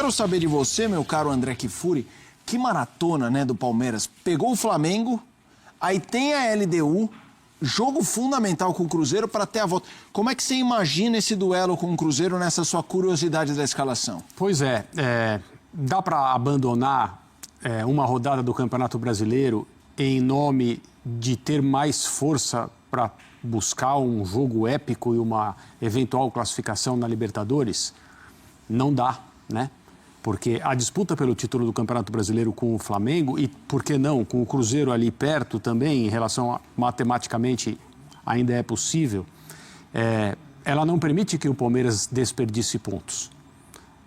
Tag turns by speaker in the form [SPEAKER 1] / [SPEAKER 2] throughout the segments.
[SPEAKER 1] Quero saber de você, meu caro André Kfouri, que maratona, né, do Palmeiras. Pegou o Flamengo, aí tem a LDU, jogo fundamental com o Cruzeiro para ter a volta. Como é que você imagina esse duelo com o Cruzeiro nessa sua curiosidade da escalação?
[SPEAKER 2] Pois é, dá para abandonar uma rodada do Campeonato Brasileiro em nome de ter mais força para buscar um jogo épico e uma eventual classificação na Libertadores? Não dá, né? Porque a disputa pelo título do Campeonato Brasileiro com o Flamengo e, por que não, com o Cruzeiro ali perto também, em relação a, matematicamente, ainda é possível, ela não permite que o Palmeiras desperdice pontos.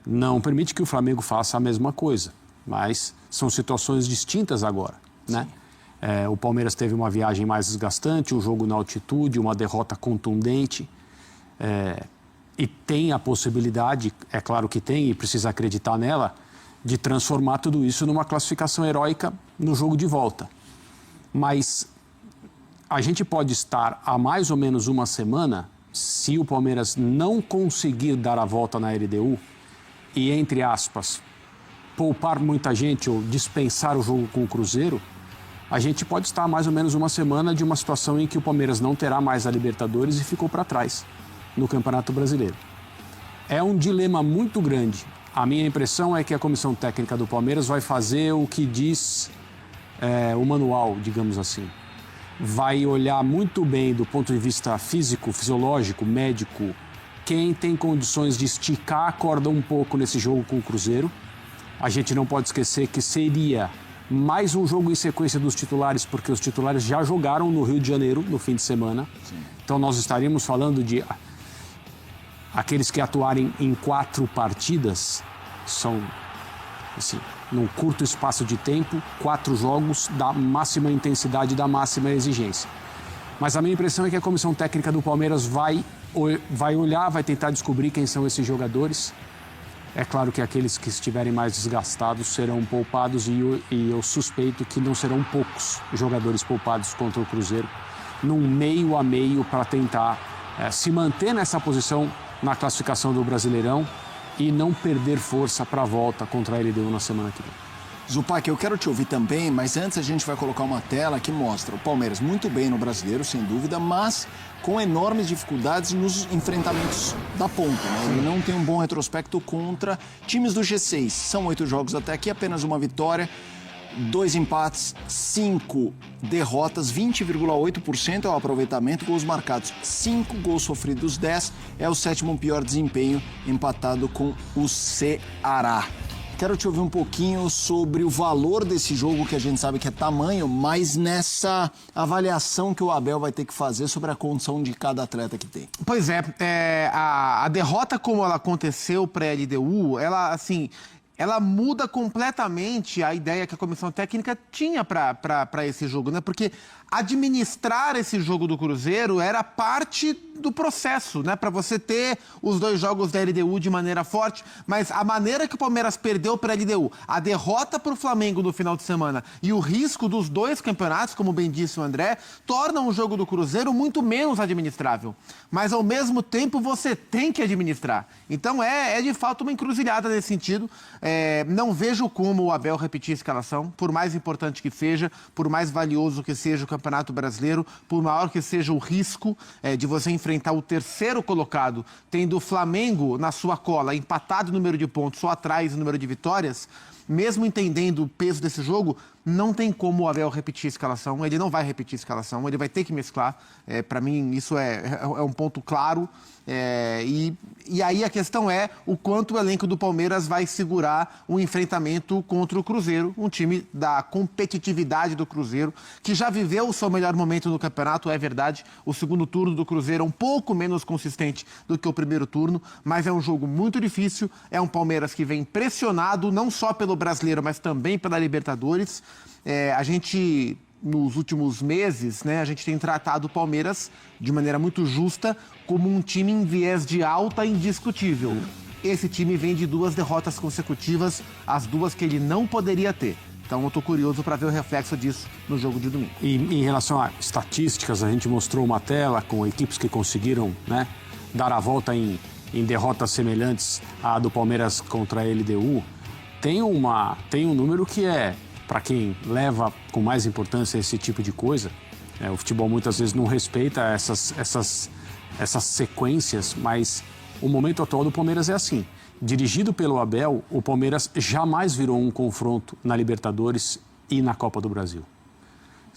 [SPEAKER 2] Não permite que o Flamengo faça a mesma coisa, mas são situações distintas agora, né? O Palmeiras teve uma viagem mais desgastante, um jogo na altitude, uma derrota contundente, e tem a possibilidade, é claro que tem e precisa acreditar nela, de transformar tudo isso numa classificação heróica no jogo de volta. Mas a gente pode estar há mais ou menos uma semana, se o Palmeiras não conseguir dar a volta na LDU e, entre aspas, poupar muita gente ou dispensar o jogo com o Cruzeiro, a gente pode estar há mais ou menos uma semana de uma situação em que o Palmeiras não terá mais a Libertadores e ficou para trás no Campeonato Brasileiro. É um dilema muito grande. A minha impressão é que a comissão técnica do Palmeiras vai fazer o que diz o manual, digamos assim. Vai olhar muito bem do ponto de vista físico, fisiológico, médico, quem tem condições de esticar a corda um pouco nesse jogo com o Cruzeiro. A gente não pode esquecer que seria mais um jogo em sequência dos titulares, porque os titulares já jogaram no Rio de Janeiro no fim de semana. Sim. Então nós estaríamos falando de aqueles que atuarem em 4 partidas, são, assim, num curto espaço de tempo, 4 jogos da máxima intensidade, da máxima exigência. Mas a minha impressão é que a comissão técnica do Palmeiras vai olhar, vai tentar descobrir quem são esses jogadores. É claro que aqueles que estiverem mais desgastados serão poupados e eu suspeito que não serão poucos jogadores poupados contra o Cruzeiro, num meio a meio para tentar se manter nessa posição na classificação do Brasileirão e não perder força para a volta contra a LDU na semana que vem.
[SPEAKER 1] Zupac, eu quero te ouvir também, mas antes a gente vai colocar uma tela que mostra o Palmeiras muito bem no Brasileiro, sem dúvida, mas com enormes dificuldades nos enfrentamentos da ponta, né? Ele não tem um bom retrospecto contra times do G6. São 8 jogos até aqui, apenas uma vitória, 2 empates, 5 derrotas, 20,8% é o aproveitamento, gols marcados 5, gols sofridos 10, é o 7º pior desempenho, empatado com o Ceará. Quero te ouvir um pouquinho sobre o valor desse jogo, que a gente sabe que é tamanho, mas nessa avaliação que o Abel vai ter que fazer sobre a condição de cada atleta que tem.
[SPEAKER 3] Pois a derrota como ela aconteceu para a LDU, ela muda completamente a ideia que a comissão técnica tinha para esse jogo, né? Porque administrar esse jogo do Cruzeiro era parte do processo, né? Para você ter os 2 jogos da LDU de maneira forte, mas a maneira que o Palmeiras perdeu para a LDU, a derrota para o Flamengo no final de semana e o risco dos 2 campeonatos, como bem disse o André, tornam o jogo do Cruzeiro muito menos administrável. Mas, ao mesmo tempo, você tem que administrar. Então, é de fato uma encruzilhada nesse sentido. Não vejo como o Abel repetir a escalação, por mais importante que seja, por mais valioso que seja o Campeonato Brasileiro, por maior que seja o risco de você enfrentar o 3º colocado, tendo o Flamengo na sua cola, empatado no número de pontos, só atrás no número de vitórias. Mesmo entendendo o peso desse jogo, não tem como o Abel repetir a escalação. Ele não vai repetir a escalação, ele vai ter que mesclar. Para mim, isso é um ponto claro. E aí a questão é o quanto o elenco do Palmeiras vai segurar o enfrentamento contra o Cruzeiro, um time da competitividade do Cruzeiro, que já viveu o seu melhor momento no campeonato, é verdade. O segundo turno do Cruzeiro é um pouco menos consistente do que o primeiro turno, mas é um jogo muito difícil. É um Palmeiras que vem pressionado, não só pelo Brasileiro, mas também pela Libertadores. A gente, nos últimos meses, né, a gente tem tratado o Palmeiras de maneira muito justa como um time em viés de alta indiscutível. Esse time vem de 2 derrotas consecutivas, as 2 que ele não poderia ter. Então eu estou curioso para ver o reflexo disso no jogo de domingo.
[SPEAKER 2] E em relação a estatísticas, a gente mostrou uma tela com equipes que conseguiram, né, dar a volta em em derrotas semelhantes à do Palmeiras contra a LDU, tem um número que é, para quem leva com mais importância esse tipo de coisa, o futebol muitas vezes não respeita essas sequências, mas o momento atual do Palmeiras é assim. Dirigido pelo Abel, o Palmeiras jamais virou um confronto na Libertadores e na Copa do Brasil.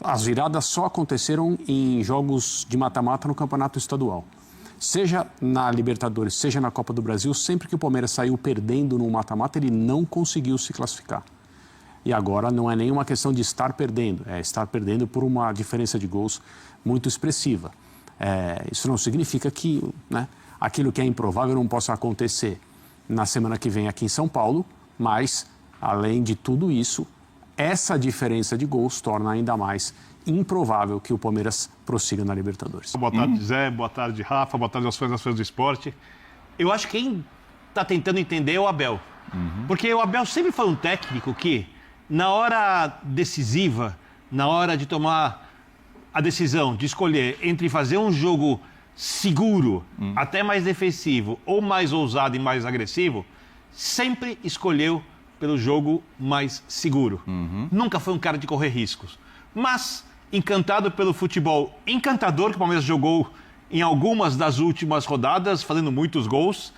[SPEAKER 2] As viradas só aconteceram em jogos de mata-mata no Campeonato Estadual. Seja na Libertadores, seja na Copa do Brasil, sempre que o Palmeiras saiu perdendo no mata-mata, ele não conseguiu se classificar. E agora não é nem uma questão de estar perdendo, é estar perdendo por uma diferença de gols muito expressiva. Isso não significa que, né, aquilo que é improvável não possa acontecer na semana que vem aqui em São Paulo, mas, além de tudo isso, essa diferença de gols torna ainda mais improvável que o Palmeiras prossiga na Libertadores.
[SPEAKER 4] Boa tarde, Zé. Boa tarde, Rafa. Boa tarde aos fãs do esporte. Eu acho que quem está tentando entender é o Abel. Porque o Abel sempre foi um técnico que, na hora decisiva, na hora de tomar a decisão de escolher entre fazer um jogo seguro, até mais defensivo, ou mais ousado e mais agressivo, sempre escolheu pelo jogo mais seguro. Nunca foi um cara de correr riscos. Mas, encantado pelo futebol encantador que o Palmeiras jogou em algumas das últimas rodadas, fazendo muitos gols,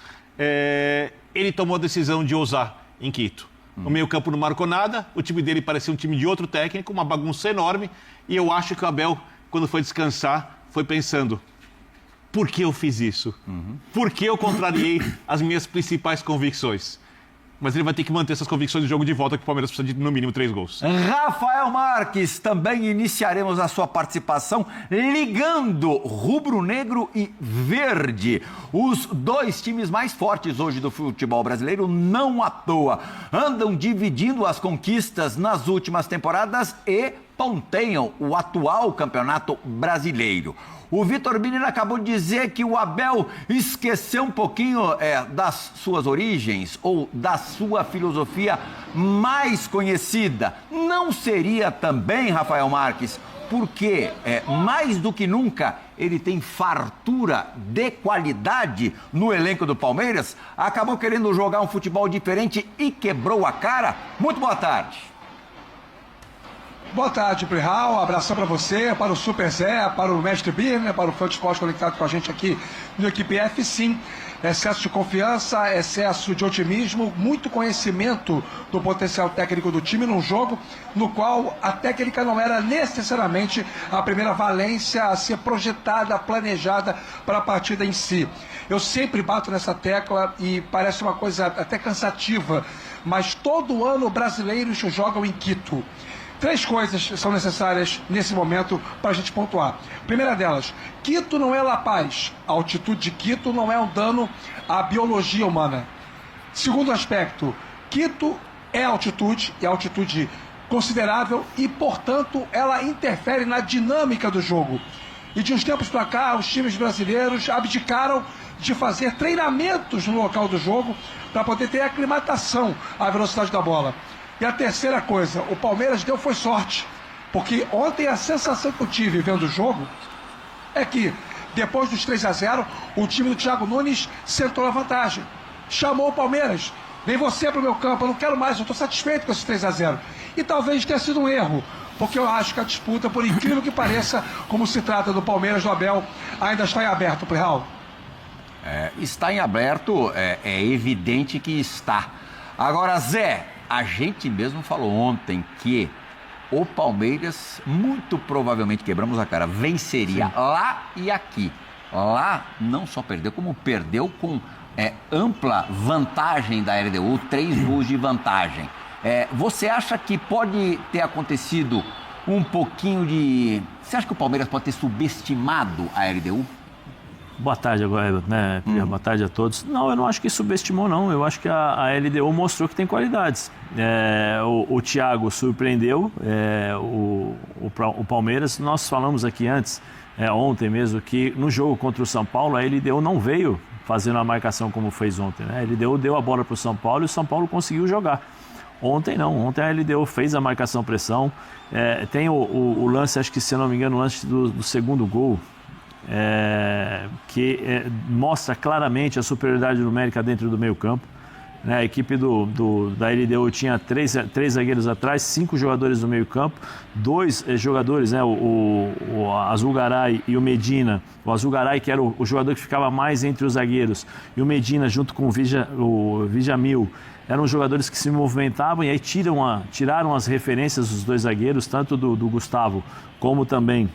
[SPEAKER 4] ele tomou a decisão de ousar em Quito. O meio-campo não marcou nada, o time dele parecia um time de outro técnico, uma bagunça enorme, e eu acho que o Abel, quando foi descansar, foi pensando: por que eu fiz isso? Por que eu contrariei as minhas principais convicções? Mas ele vai ter que manter essas convicções do jogo de volta, que o Palmeiras precisa de, no mínimo, 3 gols.
[SPEAKER 5] Rafael Marques, também iniciaremos a sua participação ligando rubro-negro e verde. Os dois times mais fortes hoje do futebol brasileiro, não à toa, andam dividindo as conquistas nas últimas temporadas e ponteiam o atual campeonato brasileiro. O Vitor Birner acabou de dizer que o Abel esqueceu um pouquinho das suas origens ou da sua filosofia mais conhecida. Não seria também, Rafael Marques, porque mais do que nunca ele tem fartura de qualidade no elenco do Palmeiras? Acabou querendo jogar um futebol diferente e quebrou a cara? Muito boa tarde.
[SPEAKER 6] Boa tarde, Prihal. Um abração para você, para o Super Zé, para o Mestre Birner, para o Fã de Esporte conectado com a gente aqui no Equipe F. Sim, excesso de confiança, excesso de otimismo, muito conhecimento do potencial técnico do time num jogo no qual a técnica não era necessariamente a primeira valência a ser projetada, planejada para a partida em si. Eu sempre bato nessa tecla e parece uma coisa até cansativa, mas todo ano brasileiros jogam em Quito. 3 coisas são necessárias nesse momento para a gente pontuar. Primeira delas, Quito não é La Paz. A altitude de Quito não é um dano à biologia humana. Segundo aspecto, Quito é altitude, e altitude considerável, e, portanto, ela interfere na dinâmica do jogo. E de uns tempos para cá, os times brasileiros abdicaram de fazer treinamentos no local do jogo para poder ter aclimatação à velocidade da bola. E a terceira coisa, o Palmeiras foi sorte, porque ontem a sensação que eu tive vendo o jogo é que, depois dos 3-0, o time do Thiago Nunes sentou na vantagem. Chamou o Palmeiras: vem você para o meu campo, eu não quero mais, eu estou satisfeito com esse 3-0. E talvez tenha sido um erro, porque eu acho que a disputa, por incrível que pareça, como se trata do Palmeiras do Abel, ainda está em aberto, Prihal.
[SPEAKER 5] Está em aberto, é evidente que está. Agora, Zé, a gente mesmo falou ontem que o Palmeiras, muito provavelmente, quebramos a cara, venceria lá e aqui. Lá não só perdeu, como perdeu com ampla vantagem da LDU, 3 gols de vantagem. Você acha que pode ter acontecido um pouquinho de... Você acha que o Palmeiras pode ter subestimado a LDU?
[SPEAKER 7] Boa tarde agora, né? Boa tarde a todos. Não, eu não acho que subestimou, não. Eu acho que a LDU mostrou que tem qualidades. O Thiago surpreendeu o Palmeiras. Nós falamos aqui antes, ontem mesmo, que no jogo contra o São Paulo, a LDU não veio fazendo a marcação como fez ontem, né? A LDU deu a bola para o São Paulo e o São Paulo conseguiu jogar. Ontem não. Ontem a LDU fez a marcação-pressão. Tem o lance, acho que se eu não me engano, o lance do segundo gol. que mostra claramente a superioridade numérica dentro do meio-campo. A equipe da LDU tinha três zagueiros atrás, 5 jogadores no meio-campo, 2 jogadores, o Azulgaray e o Medina. O Azulgaray, que era o jogador que ficava mais entre os zagueiros, e o Medina, junto com o Vijamil, eram jogadores que se movimentavam e aí tiraram as referências dos 2 zagueiros, tanto do Gustavo como também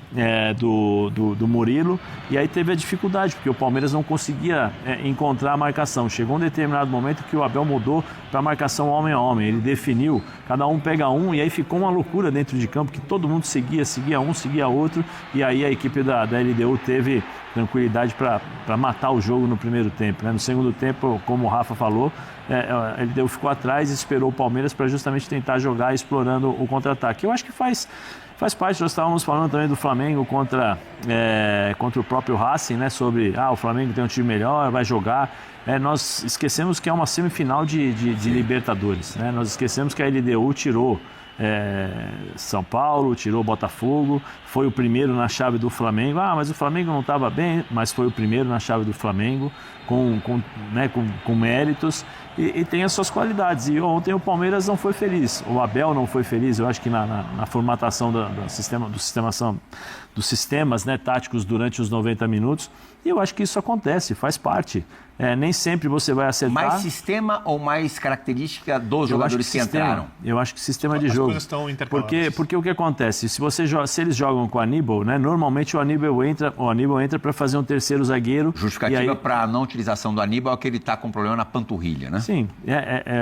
[SPEAKER 7] do Murilo. E aí teve a dificuldade, porque o Palmeiras não conseguia encontrar a marcação. Chegou um determinado momento que o Abel mudou para a marcação homem a homem. Ele definiu, cada um pega um, e aí ficou uma loucura dentro de campo, que todo mundo seguia um, seguia outro. E aí a equipe da LDU teve tranquilidade para matar o jogo no primeiro tempo. No segundo tempo, como o Rafa falou, a LDU ficou atrás e esperou o Palmeiras para justamente tentar jogar explorando o contra-ataque. Eu acho que faz parte. Nós estávamos falando também do Flamengo contra o próprio Racing, sobre o Flamengo tem um time melhor, vai jogar. Nós esquecemos que é uma semifinal de Libertadores. Nós esquecemos que a LDU tirou São Paulo, tirou Botafogo, foi o primeiro na chave do Flamengo. Mas o Flamengo não estava bem, mas foi o primeiro na chave do Flamengo, com méritos, e tem as suas qualidades. E ontem o Palmeiras não foi feliz, o Abel não foi feliz. Eu acho que na formatação dos sistemas táticos durante os 90 minutos, e eu acho que isso acontece, faz parte. Nem sempre você vai acertar.
[SPEAKER 5] Mais sistema ou mais característica dos jogadores que entraram?
[SPEAKER 7] Eu acho que sistema de jogo.
[SPEAKER 4] As coisas estão intercaladas.
[SPEAKER 7] Porque o que acontece? Se eles jogam com o Aníbal, normalmente o Aníbal entra para fazer um terceiro zagueiro.
[SPEAKER 5] Justificativa para a não utilização do Aníbal é que ele está com problema na panturrilha, né?
[SPEAKER 7] Sim.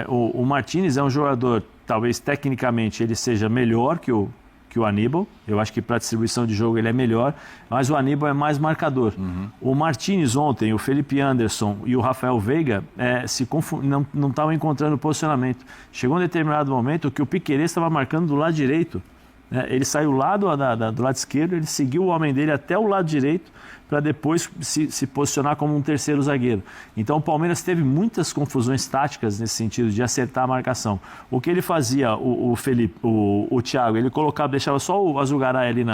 [SPEAKER 7] O Martínez é um jogador, talvez tecnicamente ele seja melhor que o Aníbal. Eu acho que para distribuição de jogo ele é melhor, mas o Aníbal é mais marcador. O Martínez ontem, o Felipe Anderson e o Rafael Veiga não estavam encontrando posicionamento. Chegou um determinado momento que o Piquerez estava marcando do lado direito. Ele saiu lá do lado esquerdo, ele seguiu o homem dele até o lado direito para depois se posicionar como um terceiro zagueiro. Então o Palmeiras teve muitas confusões táticas nesse sentido de acertar a marcação. O que ele fazia, o Thiago, ele deixava só o Azulgaray ali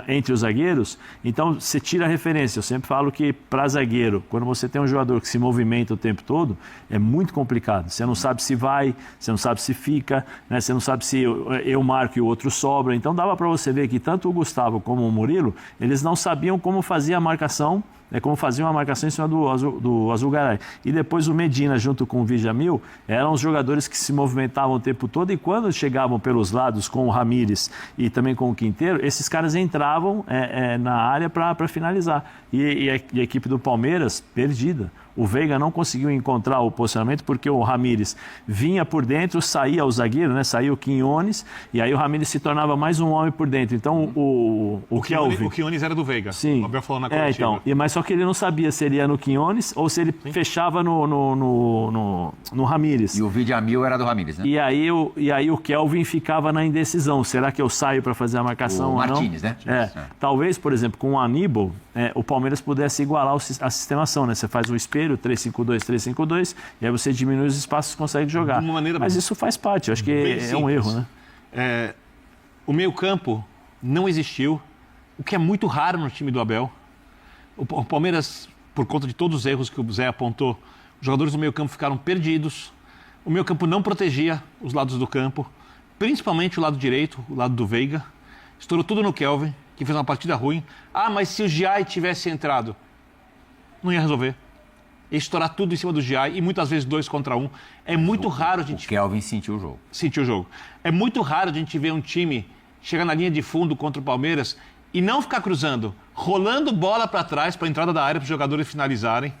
[SPEAKER 7] entre os zagueiros. Então você tira a referência. Eu sempre falo que para zagueiro, quando você tem um jogador que se movimenta o tempo todo, é muito complicado. Você não sabe se vai, você não sabe se fica, você não sabe se eu marco e o outro sobra. Então dava para você ver que tanto o Gustavo como o Murilo, eles não sabiam como fazia a marcação, como faziam a marcação em cima do Azulgaray. E depois o Medina, junto com o Vijamil, eram os jogadores que se movimentavam o tempo todo, e quando chegavam pelos lados com o Ramírez e também com o Quinteiro, esses caras entravam na área para finalizar. E a equipe do Palmeiras, perdida. O Veiga não conseguiu encontrar o posicionamento porque o Ramírez vinha por dentro, saía o zagueiro, saía o Quinones, e aí o Ramírez se tornava mais um homem por dentro. Então o Kelvin...
[SPEAKER 4] O Quinones era do Veiga.
[SPEAKER 7] Sim.
[SPEAKER 4] O Abel falou na coletiva.
[SPEAKER 7] Mas só que ele não sabia se ele ia no Quinones ou se ele fechava no Ramírez.
[SPEAKER 5] E o Vijamil era do Ramírez, né?
[SPEAKER 7] E aí o Kelvin ficava na indecisão. Será que eu saio para fazer a marcação ou não?
[SPEAKER 5] O Martínez, né?
[SPEAKER 7] Talvez, por exemplo, com o Aníbal, o Palmeiras pudesse igualar a sistemação, Você faz um espelho, 3-5-2, 3-5-2, e aí você diminui os espaços e consegue jogar. Mas isso faz parte, eu acho que é um erro,
[SPEAKER 4] O meio-campo não existiu, o que é muito raro no time do Abel. O Palmeiras, por conta de todos os erros que o Zé apontou, os jogadores do meio-campo ficaram perdidos. O meio-campo não protegia os lados do campo, principalmente o lado direito, o lado do Veiga. Estourou tudo no Kelvin, que fez uma partida ruim. Mas se o Giai tivesse entrado, não ia resolver. Ia estourar tudo em cima do Giai, e muitas vezes 2 contra 1. É muito raro a gente...
[SPEAKER 5] O Kelvin sentiu o jogo.
[SPEAKER 4] Sentiu o jogo. É muito raro a gente ver um time chegar na linha de fundo contra o Palmeiras e não ficar cruzando, rolando bola para trás, para a entrada da área, para os jogadores finalizarem,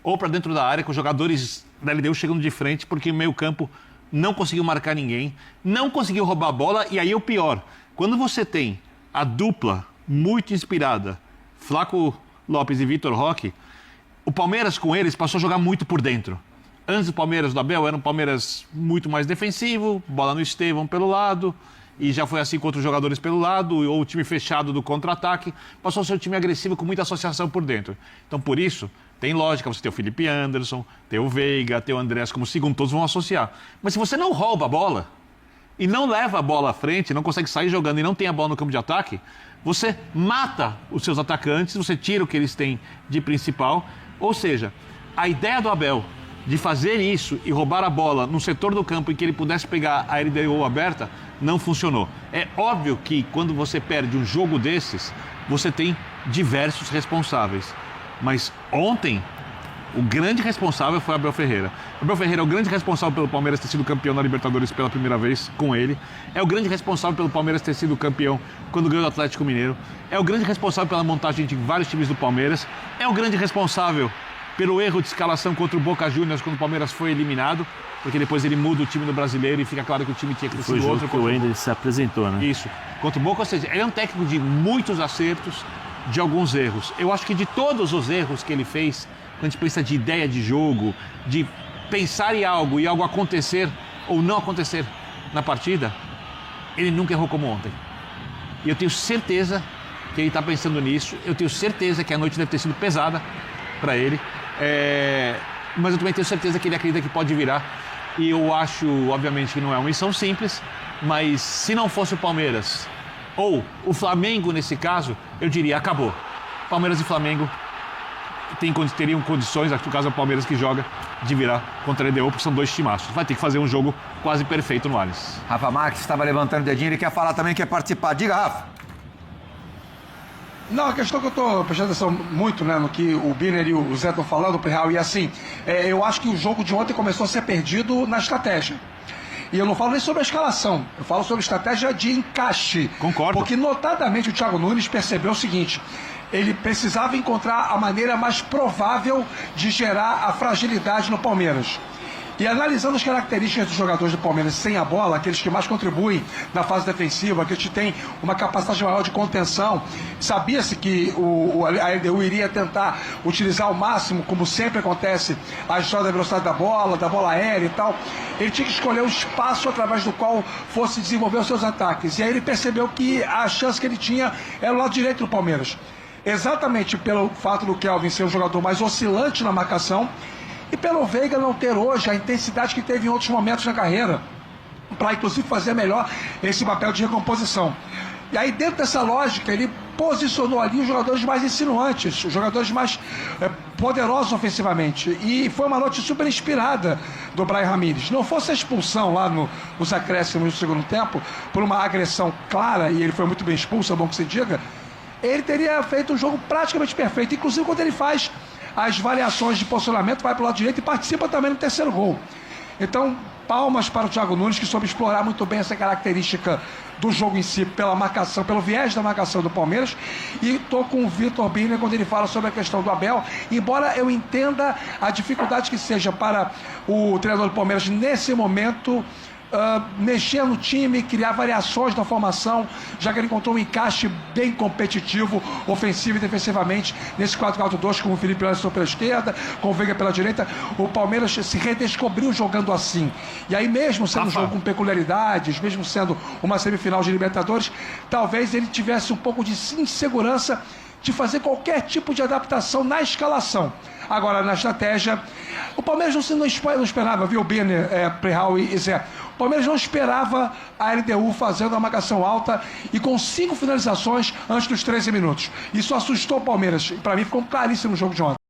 [SPEAKER 4] ou para dentro da área, com os jogadores da LDU chegando de frente, porque o meio-campo não conseguiu marcar ninguém, não conseguiu roubar a bola. E aí é o pior, quando você tem a dupla muito inspirada, Flaco Lopes e Vitor Roque, o Palmeiras com eles passou a jogar muito por dentro. Antes do Palmeiras do Abel era um Palmeiras muito mais defensivo, bola no Estevão pelo lado, e já foi assim com outros jogadores pelo lado, ou o time fechado do contra-ataque, passou a ser um time agressivo com muita associação por dentro. Então, por isso, tem lógica você ter o Felipe Anderson, ter o Veiga, ter o Andrés como segundo, todos vão associar. Mas se você não rouba a bola, e não leva a bola à frente, não consegue sair jogando e não tem a bola no campo de ataque, você mata os seus atacantes, você tira o que eles têm de principal. Ou seja, a ideia do Abel de fazer isso e roubar a bola no setor do campo em que ele pudesse pegar a LDU aberta, não funcionou. É óbvio que quando você perde um jogo desses, você tem diversos responsáveis. Mas ontem, o grande responsável foi Abel Ferreira. Abel Ferreira é o grande responsável pelo Palmeiras ter sido campeão na Libertadores pela primeira vez com ele. É o grande responsável pelo Palmeiras ter sido campeão quando ganhou do Atlético Mineiro. É o grande responsável pela montagem de vários times do Palmeiras. É o grande responsável pelo erro de escalação contra o Boca Juniors quando o Palmeiras foi eliminado, porque depois ele muda o time do Brasileiro e fica claro que o time tinha que ter sido outro.
[SPEAKER 7] Foi o jogo que o Ender se apresentou, né?
[SPEAKER 4] Isso, contra o Boca, ou seja, ele é um técnico de muitos acertos, de alguns erros. Eu acho que de todos os erros que ele fez, quando a gente pensa de ideia de jogo, de pensar em algo e algo acontecer ou não acontecer na partida, ele nunca errou como ontem. E eu tenho certeza que ele está pensando nisso, eu tenho certeza que a noite deve ter sido pesada para ele. Mas eu também tenho certeza que ele acredita que pode virar. E eu acho, obviamente, que não é uma missão simples, mas se não fosse o Palmeiras, ou o Flamengo nesse caso, eu diria, acabou. Palmeiras e Flamengo teriam condições, no caso é o Palmeiras que joga, de virar contra a LDU, porque são dois timaços. Vai ter que fazer um jogo quase perfeito no Allianz.
[SPEAKER 5] Rafa Marques estava levantando o dedinho, ele quer falar também, quer participar. Diga, Rafa.
[SPEAKER 6] Não, a questão que eu estou prestando atenção muito, né, no que o Birner e o Zé estão falando, Prihal, e assim, eu acho que o jogo de ontem começou a ser perdido na estratégia. E eu não falo nem sobre a escalação, eu falo sobre estratégia de encaixe.
[SPEAKER 4] Concordo.
[SPEAKER 6] Porque notadamente o Thiago Nunes percebeu o seguinte: ele precisava encontrar a maneira mais provável de gerar a fragilidade no Palmeiras. E analisando as características dos jogadores do Palmeiras sem a bola, aqueles que mais contribuem na fase defensiva, aqueles que têm uma capacidade maior de contenção, sabia-se que a LDU iria tentar utilizar ao máximo, como sempre acontece, a história da velocidade da bola aérea e tal. Ele tinha que escolher um espaço através do qual fosse desenvolver os seus ataques. E aí ele percebeu que a chance que ele tinha era o lado direito do Palmeiras. Exatamente pelo fato do Kelvin ser um jogador mais oscilante na marcação, e pelo Veiga não ter hoje a intensidade que teve em outros momentos na carreira, para inclusive fazer melhor esse papel de recomposição. E aí, dentro dessa lógica, ele posicionou ali os jogadores mais insinuantes, os jogadores mais poderosos ofensivamente. E foi uma noite super inspirada do Brian Ramírez. Não fosse a expulsão lá nos acréscimos do segundo tempo, por uma agressão clara, e ele foi muito bem expulso, é bom que se diga, ele teria feito um jogo praticamente perfeito, inclusive quando ele faz as variações de posicionamento, vai para o lado direito e participa também no terceiro gol. Então, palmas para o Thiago Nunes, que soube explorar muito bem essa característica do jogo em si, pela marcação, pelo viés da marcação do Palmeiras. E estou com o Vitor Birner quando ele fala sobre a questão do Abel, embora eu entenda a dificuldade que seja para o treinador do Palmeiras nesse momento mexer no time, criar variações na formação, já que ele encontrou um encaixe bem competitivo, ofensivo e defensivamente, nesse 4-4-2, com o Felipe Anderson pela esquerda, com o Veiga pela direita. O Palmeiras se redescobriu jogando assim. E aí, mesmo sendo um jogo com peculiaridades, mesmo sendo uma semifinal de Libertadores, talvez ele tivesse um pouco de insegurança de fazer qualquer tipo de adaptação na escalação. Agora, na estratégia, o Palmeiras não esperava, viu, Birner, Prihal e Zé? O Palmeiras não esperava a LDU fazendo a marcação alta e com 5 finalizações antes dos 13 minutos. Isso assustou o Palmeiras. Para mim, ficou claríssimo no jogo de ontem.